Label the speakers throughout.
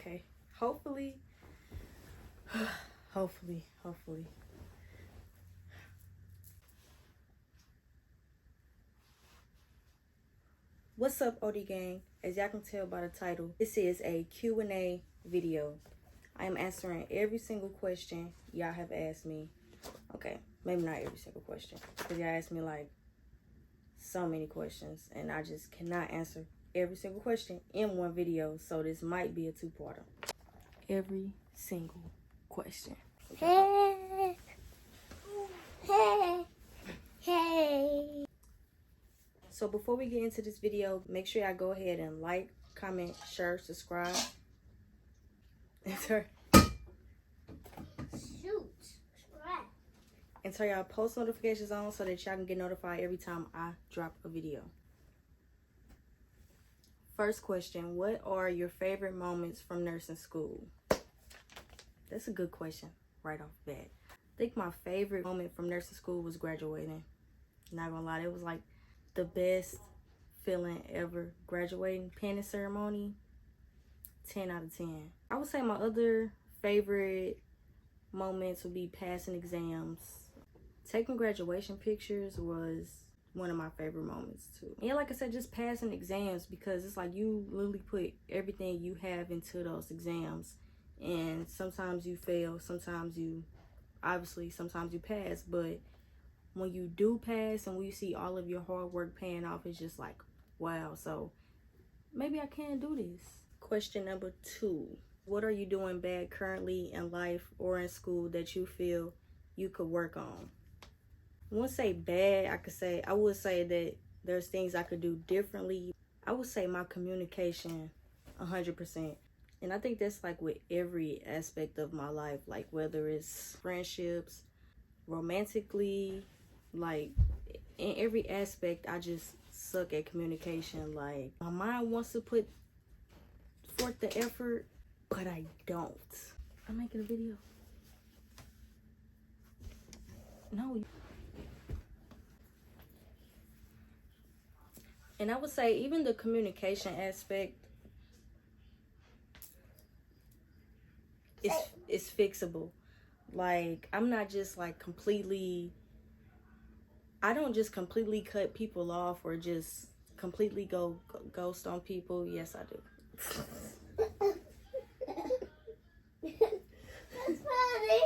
Speaker 1: Okay. Hopefully. Hopefully. What's up, Odee Gang? As y'all can tell by the title, this is a Q&A video. I am answering every single question y'all have asked me. Okay, maybe not every single question, because y'all asked me like so many questions, and I just cannot answer every single question in one video, so this might be a two-parter. Every single question.
Speaker 2: Hey.
Speaker 1: So before we get into this video, make sure y'all go ahead and like, comment, share, subscribe. And turn y'all post notifications on so that y'all can get notified every time I drop a video. First question, what are your favorite moments from nursing school? That's a good question right off the bat. I think my favorite moment from nursing school was graduating. Not gonna lie, it was like the best feeling ever. Graduating, penning ceremony, 10 out of 10. I would say my other favorite moments would be passing exams. Taking graduation pictures was one of my favorite moments too. And like I said, just passing exams, because it's like you literally put everything you have into those exams, and sometimes you fail, sometimes you pass, but when you do pass and when you see all of your hard work paying off, it's just like, wow, so maybe I can do this. Question number 2, what are you doing bad currently in life or in school that you feel you could work on? I wouldn't say bad. I would say that there's things I could do differently. I would say my communication 100%. And I think that's like with every aspect of my life, like whether it's friendships, romantically, like in every aspect, I just suck at communication. Like my mind wants to put forth the effort, but I don't. I'm making a video. No. And I would say even the communication aspect is fixable. Like I'm not just like I don't just completely cut people off or just completely go ghost on people. Yes, I do.
Speaker 2: That's funny.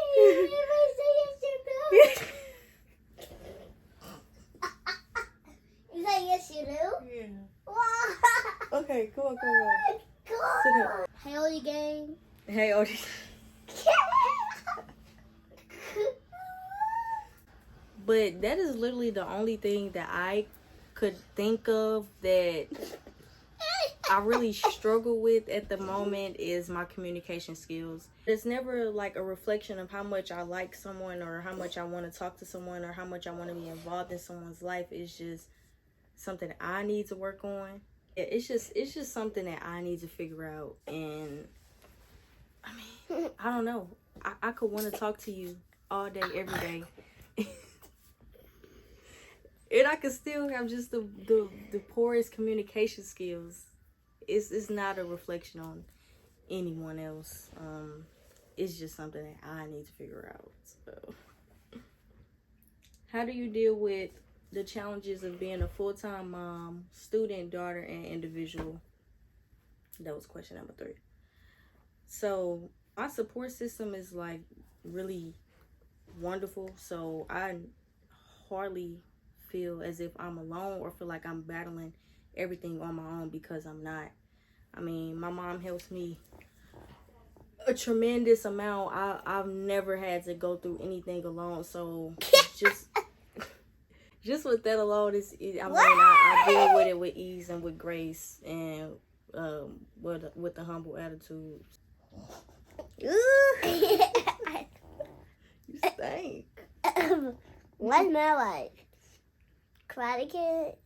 Speaker 2: You say yes, you do?
Speaker 1: Yeah.
Speaker 2: Wow.
Speaker 1: Okay, come on.
Speaker 2: God. Hey, Odee Gang.
Speaker 1: Hey, Odee. But that is literally the only thing that I could think of that I really struggle with at the moment is my communication skills. It's never like a reflection of how much I like someone or how much I want to talk to someone or how much I want to be involved in someone's life. It's just something I need to work on. It's just something that I need to figure out. And I mean, I don't know. I could want to talk to you all day, every day. And I could still have just the poorest communication skills. It's not a reflection on anyone else. It's just something that I need to figure out. So, how do you deal with the challenges of being a full-time mom, student, daughter, and individual? That was question number 3. So my support system is like really wonderful. So I hardly feel as if I'm alone or feel like I'm battling everything on my own, because I'm not. I mean, my mom helps me a tremendous amount. I've never had to go through anything alone. So just with that alone, I deal with it with ease and with grace and with the humble attitude. You stink.
Speaker 2: What smell like? Karate Kid.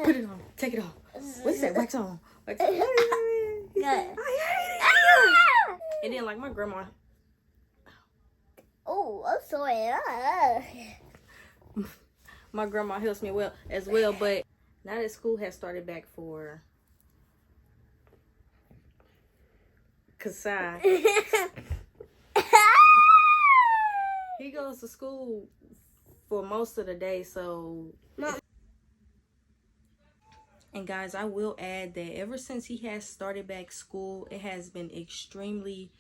Speaker 1: Put it on. Take it off. What's that? Wax on. Wax on.
Speaker 2: Good.
Speaker 1: I hate it. And then like my grandma.
Speaker 2: Oh, I'm sorry.
Speaker 1: My grandma helps me as well, but now that school has started back for Kasai. He goes to school for most of the day, so. And guys, I will add that ever since he has started back school, it has been extremely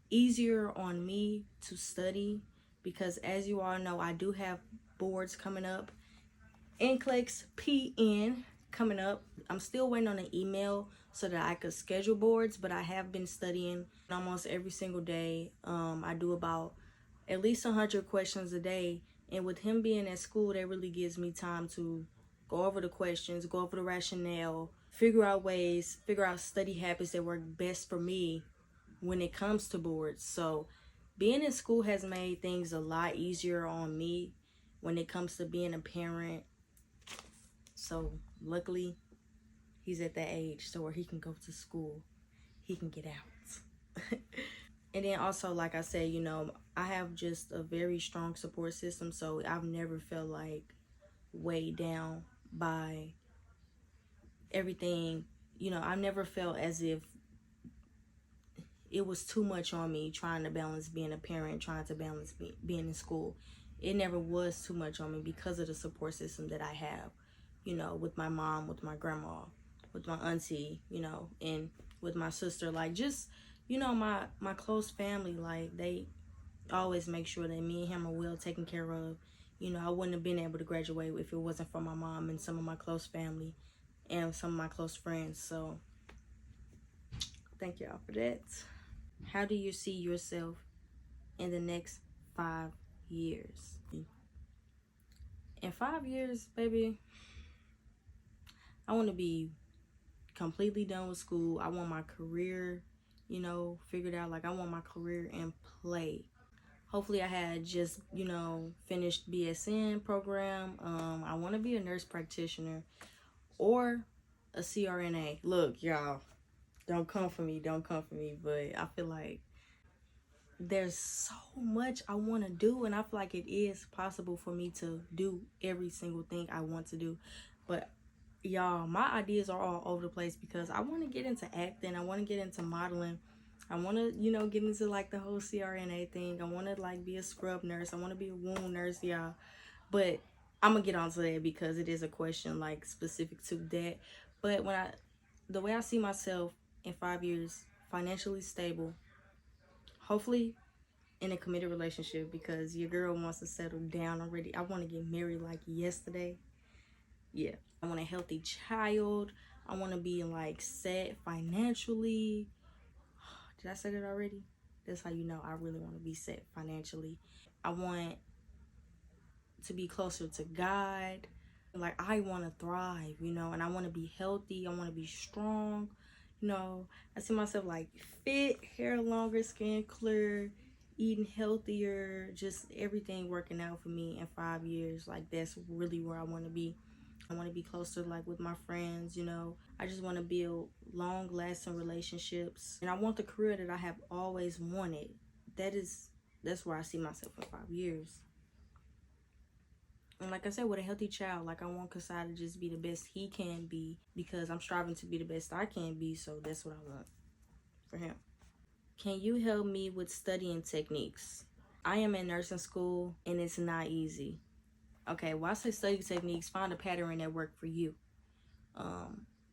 Speaker 1: easier on me to study because, as you all know, I do have boards coming up. NCLEX PN coming up. I'm still waiting on an email so that I could schedule boards, but I have been studying almost every single day. I do about at least 100 questions a day, and with him being at school, that really gives me time to go over the questions, go over the rationale, figure out study habits that work best for me when it comes to boards. So being in school has made things a lot easier on me when it comes to being a parent. So luckily he's at that age so where he can go to school, he can get out. And then also, like I said, you know, I have just a very strong support system, so I've never felt like weighed down by everything. You know, I never felt as if it was too much on me trying to balance being a parent, trying to balance being in school. It never was too much on me because of the support system that I have, you know, with my mom, with my grandma, with my auntie, you know, and with my sister. Like, just, you know, my close family, like, they always make sure that me and him are well taken care of. You know, I wouldn't have been able to graduate if it wasn't for my mom and some of my close family and some of my close friends. So thank y'all for that. How do you see yourself in the next 5 years? In 5 years, baby, I want to be completely done with school. I want my career, you know, figured out. Like, I want my career in play. Hopefully I had just, you know, finished BSN program. I want to be a nurse practitioner or a CRNA. Look, y'all, don't come for me, but I feel like there's so much I want to do, and I feel like it is possible for me to do every single thing I want to do. But y'all, my ideas are all over the place because I want to get into acting, I want to get into modeling, I want to, you know, get into like the whole CRNA thing. I want to like be a scrub nurse, I want to be a wound nurse, y'all. But I'm gonna get onto that because it is a question like specific to that. But the way I see myself in 5 years, financially stable, hopefully in a committed relationship, because your girl wants to settle down already. I want to get married like yesterday. Yeah, I want a healthy child. I want to be like set financially. Did I say that already? That's how you know I really want to be set financially. I want to be closer to God. Like, I want to thrive, you know, and I want to be healthy. I want to be strong. You know, I see myself like fit, hair longer, skin clear, eating healthier, just everything working out for me in 5 years. Like, that's really where I want to be. I want to be closer, like, with my friends, you know. I just want to build long-lasting relationships. And I want the career that I have always wanted. That's where I see myself in 5 years. And like I said, with a healthy child, like, I want Kasai to just be the best he can be because I'm striving to be the best I can be. So that's what I want for him. Can you help me with studying techniques? I am in nursing school and it's not easy. Okay, well, I say study techniques, find a pattern that work for you.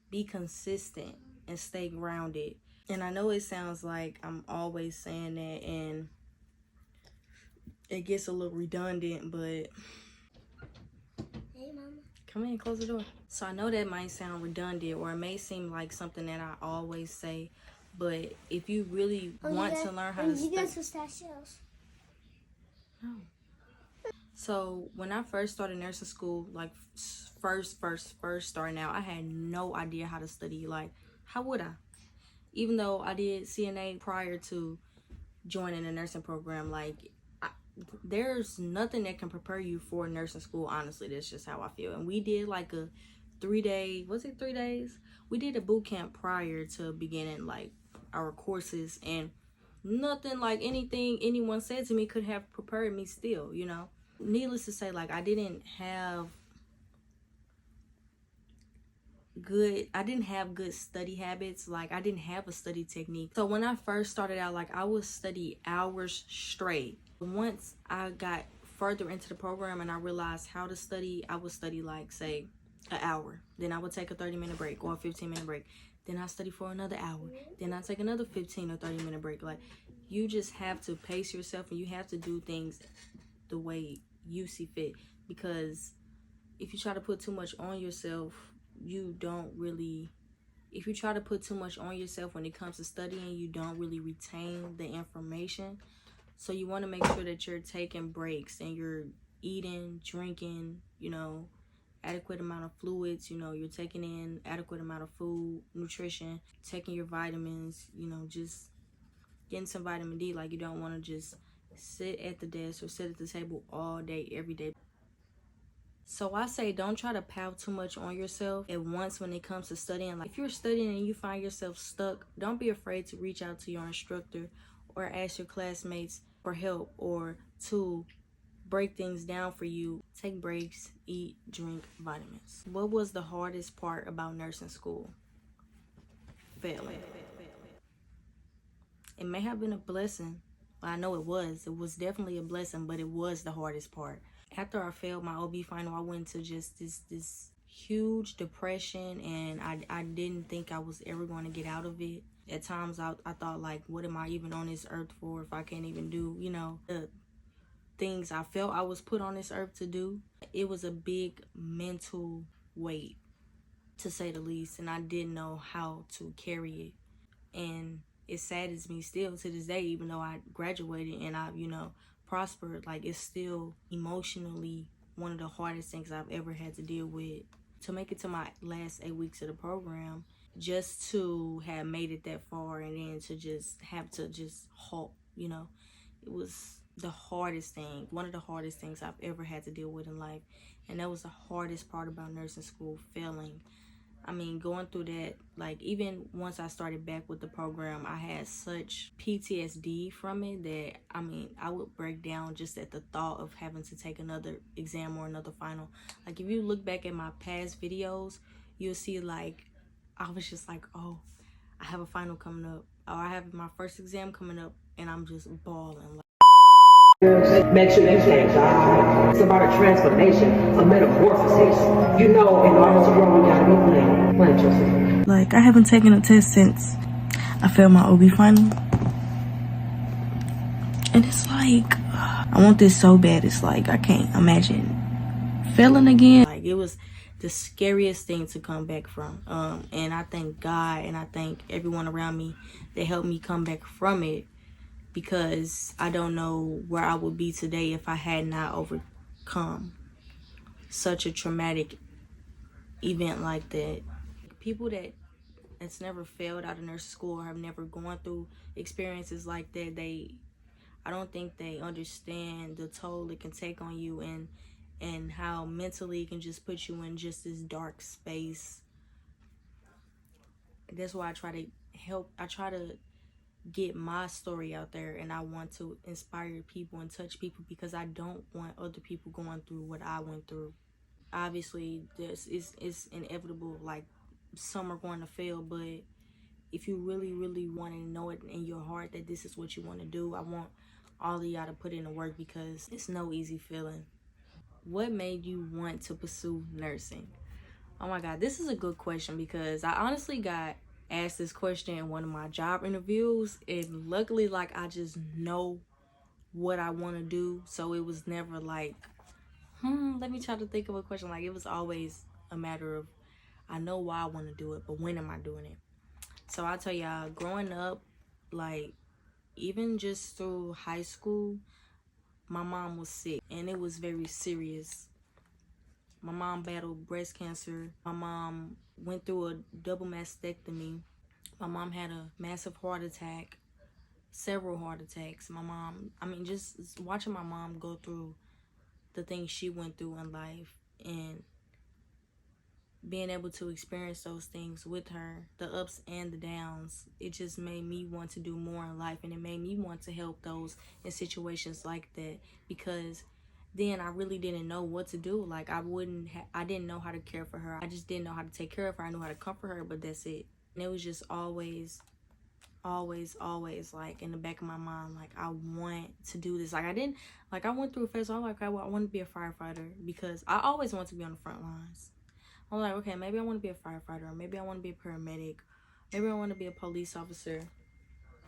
Speaker 1: Be consistent and stay grounded. And I know it sounds like I'm always saying that and it gets a little redundant, but
Speaker 2: Hey, Mama.
Speaker 1: come in, close the door. So I know that might sound redundant or it may seem like something that I always say, but if you really want to learn how to
Speaker 2: You got
Speaker 1: study.
Speaker 2: pistachios.
Speaker 1: No. So when I first started nursing school, like first starting out, I had no idea how to study. Like, how would I? Even though I did CNA prior to joining the nursing program, like, there's nothing that can prepare you for nursing school. Honestly, that's just how I feel. And we did like a 3-day, was it 3 days? We did a boot camp prior to beginning like our courses, and nothing like anything anyone said to me could have prepared me still, you know. Needless to say, like, I didn't have didn't have good study habits. Like, I didn't have a study technique. So when I first started out, like, I would study hours straight. Once I got further into the program and I realized how to study, I would study like, say, an hour. Then I would take a 30-minute break or a 15-minute break. Then I study for another hour. Then I take another 15 or 30-minute break. Like, you just have to pace yourself and you have to do things the way you see fit. Because if you try to put too much on yourself, if you try to put too much on yourself when it comes to studying, you don't really retain the information. So you want to make sure that you're taking breaks and you're eating, drinking, adequate amount of fluids, you're taking in adequate amount of food, nutrition, taking your vitamins, just getting some vitamin D. Like, you don't want to just sit at the desk or sit at the table all day, every day. So I say don't try to pile too much on yourself at once when it comes to studying. Like, if you're studying and you find yourself stuck, don't be afraid to reach out to your instructor or ask your classmates for help or to break things down for you. Take breaks, eat, drink vitamins. What was the hardest part about nursing school? Failing. It may have been a blessing. Well, I know it was. It was definitely a blessing, but it was the hardest part. After I failed my OB final, I went into just this huge depression, and I didn't think I was ever going to get out of it. At times, I thought, like, what am I even on this earth for if I can't even do, the things I felt I was put on this earth to do. It was a big mental weight, to say the least, and I didn't know how to carry it. And it saddens me still to this day, even though I graduated and I've, prospered. Like, it's still emotionally one of the hardest things I've ever had to deal with. To make it to my last 8 weeks of the program, just to have made it that far and then to just have to just halt, it was the hardest thing, one of the hardest things I've ever had to deal with in life. And that was the hardest part about nursing school, failing. I mean, going through that, like, even once I started back with the program, I had such PTSD from it that, I would break down just at the thought of having to take another exam or another final. Like, if you look back at my past videos, you'll see, like, I was just like, oh, I have a final coming up, or I have my first exam coming up, and I'm just bawling.
Speaker 3: Make sure you can't die. It's about a transformation, a metamorphosis. In order to grow, you gotta be plant yourself.
Speaker 1: Like, I haven't taken a test since I failed my OB final. And it's like, I want this so bad. It's like, I can't imagine failing again. Like, it was the scariest thing to come back from. And I thank God and I thank everyone around me that helped me come back from it, because I don't know where I would be today if I had not overcome such a traumatic event like that. People that's never failed out of nursing school or have never gone through experiences like that, I don't think they understand the toll it can take on you and how mentally it can just put you in just this dark space. That's why I try to get my story out there, and I want to inspire people and touch people, because I don't want other people going through what I went through. Obviously, this is inevitable. Like, some are going to fail, but if you really, really want to know it in your heart that this is what you want to do, I want all of y'all to put in the work, because it's no easy feeling. What made you want to pursue nursing? Oh my God, this is a good question, because I honestly got asked this question in one of my job interviews, and luckily, like, I just know what I want to do, so it was never like, let me try to think of a question. Like, it was always a matter of, I know why I want to do it, but when am I doing it? So I'll tell y'all, growing up, like, even just through high school, my mom was sick, and it was very serious. My mom battled breast cancer. My mom went through a double mastectomy. My mom had a massive heart attack, several heart attacks. My mom, just watching my mom go through the things she went through in life and being able to experience those things with her, the ups and the downs, it just made me want to do more in life, and it made me want to help those in situations like that, because then I really didn't know what to do. Like, I didn't know how to care for her. I just didn't know how to take care of her. I knew how to comfort her, but that's it. And it was just always like in the back of my mind, like, I want to do this. Like, I went through a phase where I'm like, I want to be a firefighter, because I always want to be on the front lines. I'm like, okay, maybe I want to be a firefighter, or maybe I want to be a paramedic, maybe I want to be a police officer.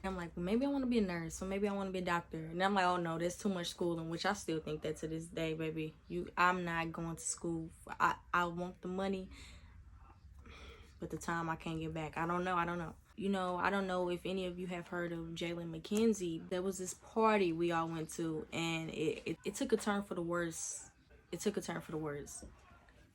Speaker 1: I'm like, well, maybe I want to be a nurse, or maybe I want to be a doctor. And I'm like, oh no, there's too much schooling, which I still think that to this day, baby. I'm not going to school. I want the money, but the time I can't get back. I don't know. You know, I don't know if any of you have heard of Jalen McKenzie. There was this party we all went to, and it took a turn for the worse.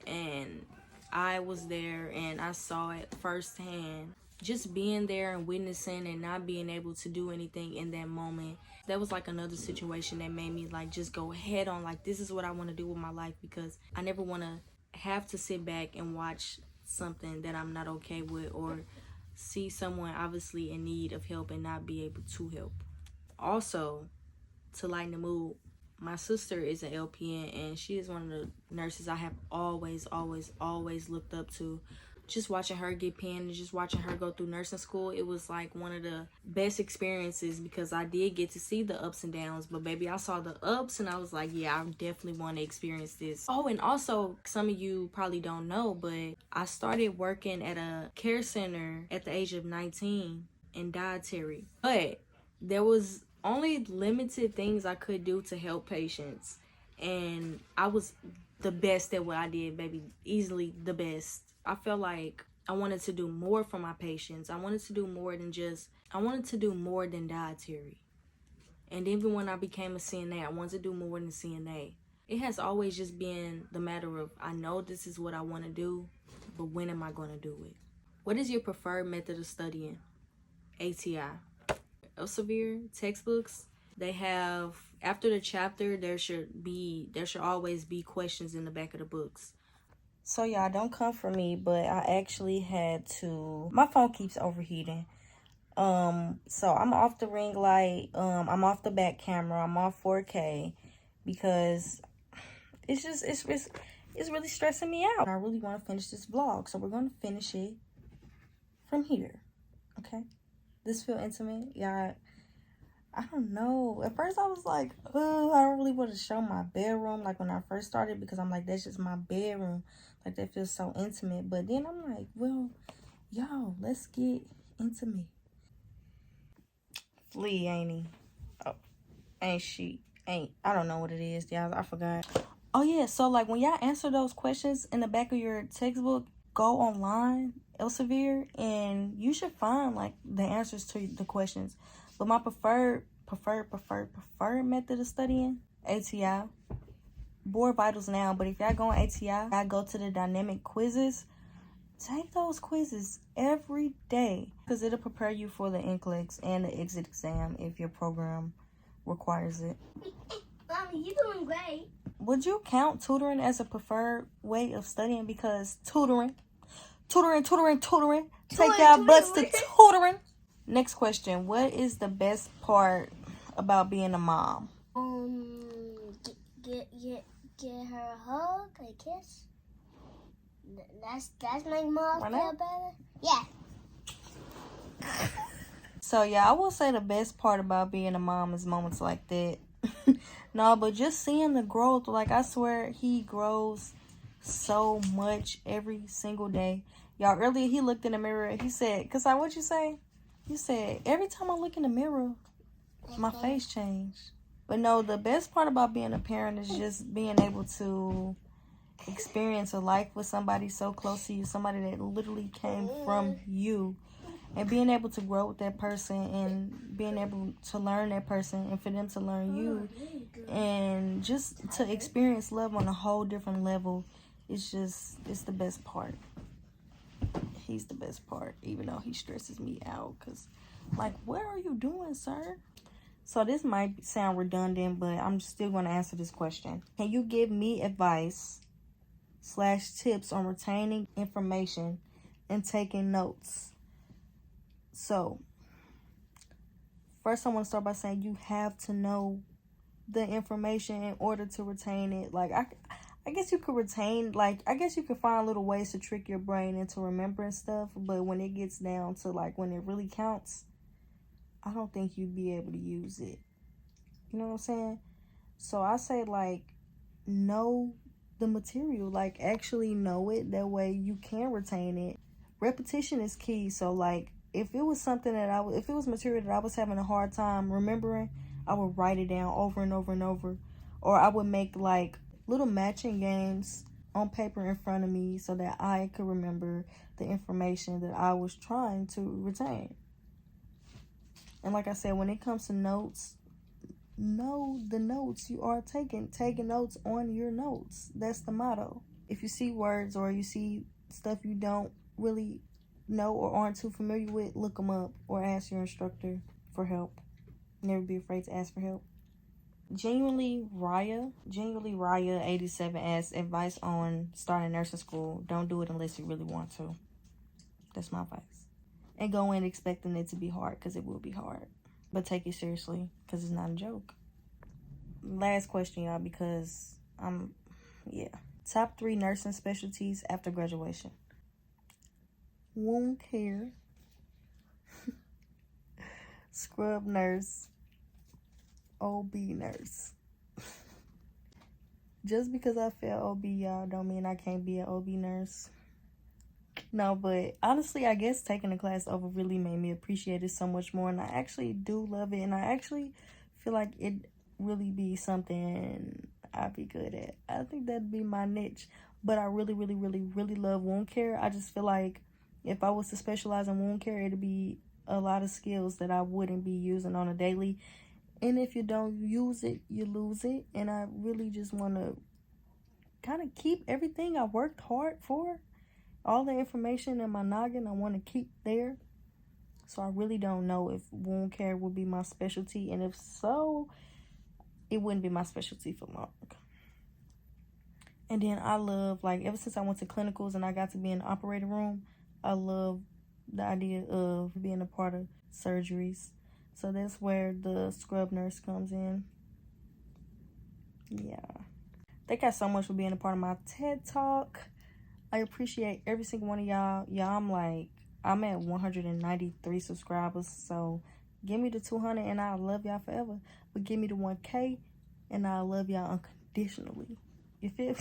Speaker 1: And I was there, and I saw it firsthand. Just being there and witnessing and not being able to do anything in that moment, that was like another situation that made me like just go head on, like, this is what I want to do with my life, because I never want to have to sit back and watch something that I'm not okay with, or see someone obviously in need of help and not be able to help. Also, to lighten the mood, my sister is an LPN, and she is one of the nurses I have always looked up to. Just watching her get pinned and just watching her go through nursing school, it was like one of the best experiences, because I did get to see the ups and downs. But baby, I saw the ups and I was like, yeah, I definitely want to experience this. Oh, and also, some of you probably don't know, but I started working at a care center at the age of 19 in dietary. But there was only limited things I could do to help patients. And I was the best at what I did, baby. Easily the best. I felt like I wanted to do more for my patients. I wanted to do more than dietary. And even when I became a CNA, I wanted to do more than CNA. It has always just been the matter of, I know this is what I want to do, but when am I going to do it? What is your preferred method of studying? ATI. Elsevier textbooks, they have, after the chapter, there should always be questions in the back of the books. So y'all, don't come for me, but I actually had to, my phone keeps overheating. So I'm off the ring light, I'm off the back camera, I'm off 4K, because it's really stressing me out. I really want to finish this vlog, so we're going to finish it from here, okay? This feel intimate? Yeah, I don't know. At first I was like, oh, I don't really want to show my bedroom, like when I first started, because I'm like, that's just my bedroom. Like, that feels so intimate. But then I'm like, well, y'all, let's get intimate. Flea, ain't he? Oh, ain't she? I don't know what it is, y'all. I forgot. Oh, yeah. So, like, when y'all answer those questions in the back of your textbook, go online, Elsevier, and you should find, like, the answers to the questions. But my preferred method of studying, ATI. Board vitals now, but if y'all go on ATI, I go to the dynamic quizzes. Take those quizzes every day, because it'll prepare you for the NCLEX and the exit exam if your program requires it.
Speaker 2: Mommy, you're doing great.
Speaker 1: Would you count tutoring as a preferred way of studying? Because tutoring. Take y'all butts to tutoring. Next question. What is the best part about being a mom?
Speaker 2: Get her a hug, a kiss. That's make mom feel better. Yeah.
Speaker 1: So yeah, I will say the best part about being a mom is moments like that. No, but just seeing the growth. Like, I swear he grows so much every single day. Y'all, earlier he looked in the mirror and he said, cause what'd you say? You said, every time I look in the mirror, my face changed. But no, the best part about being a parent is just being able to experience a life with somebody so close to you, somebody that literally came from you, and being able to grow with that person, and being able to learn that person, and for them to learn you, and just to experience love on a whole different level. It's the best part. He's the best part, even though he stresses me out, because, like, what are you doing, sir? So this might sound redundant, but I'm still going to answer this question. Can you give me advice/tips on retaining information and taking notes? So, first I want to start by saying you have to know the information in order to retain it. Like, I guess you could retain, like, I guess you could find little ways to trick your brain into remembering stuff, but when it gets down to, like, when it really counts, I don't think you'd be able to use it. You know what I'm saying? So I say, like, know the material. Like, actually know it. That way you can retain it. Repetition is key. So, like, if it was something that if it was material that I was having a hard time remembering, I would write it down over and over and over. Or I would make, like, little matching games on paper in front of me so that I could remember the information that I was trying to retain. And like I said, when it comes to notes, know the notes you are taking. Taking notes on your notes. That's the motto. If you see words or you see stuff you don't really know or aren't too familiar with, look them up or ask your instructor for help. Never be afraid to ask for help. Genuinely Raya 87 asks advice on starting nursing school. Don't do it unless you really want to. That's my advice. And go in expecting it to be hard, because it will be hard. But take it seriously, because it's not a joke. Last question, y'all, because Top 3 nursing specialties after graduation. Wound care, scrub nurse, OB nurse. Just because I failed OB, y'all, don't mean I can't be an OB nurse. No, but honestly, I guess taking the class over really made me appreciate it so much more. And I actually do love it. And I actually feel like it really be something I'd be good at. I think that'd be my niche. But I really, really, really, really love wound care. I just feel like if I was to specialize in wound care, it'd be a lot of skills that I wouldn't be using on a daily. And if you don't use it, you lose it. And I really just want to kind of keep everything I worked hard for. All the information in my noggin I want to keep there. So I really don't know if wound care would be my specialty. And if so, it wouldn't be my specialty for long. And then I love, like, ever since I went to clinicals and I got to be in the operating room, I love the idea of being a part of surgeries. So that's where the scrub nurse comes in. Yeah. Thank you so much for being a part of my TED Talk. I appreciate every single one of y'all. I'm at 193 subscribers. So give me the 200 and I'll love y'all forever. But give me the 1K and I'll love y'all unconditionally. You feel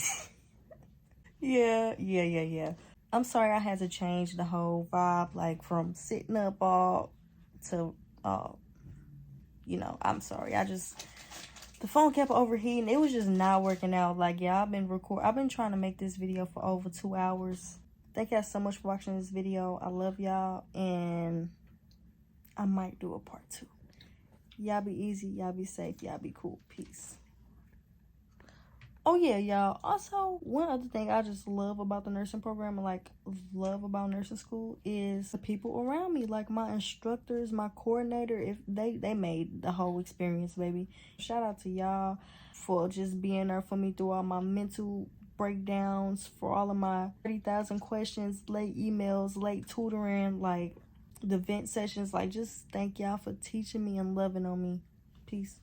Speaker 1: me? Yeah. I'm sorry I had to change the whole vibe, like from sitting up all to, I'm sorry. The phone kept overheating. It was just not working out. Like, yeah, I've been trying to make this video for over 2 hours. Thank y'all so much for watching this video. I love y'all, and I might do a part 2. Y'all be easy. Y'all be safe. Y'all be cool. Peace. Oh, yeah, y'all. Also, one other thing I just love about the nursing program, and, love about nursing school, is the people around me. Like, my instructors, my coordinator, if they made the whole experience, baby. Shout out to y'all for just being there for me through all my mental breakdowns, for all of my 30,000 questions, late emails, late tutoring, the vent sessions. Just thank y'all for teaching me and loving on me. Peace.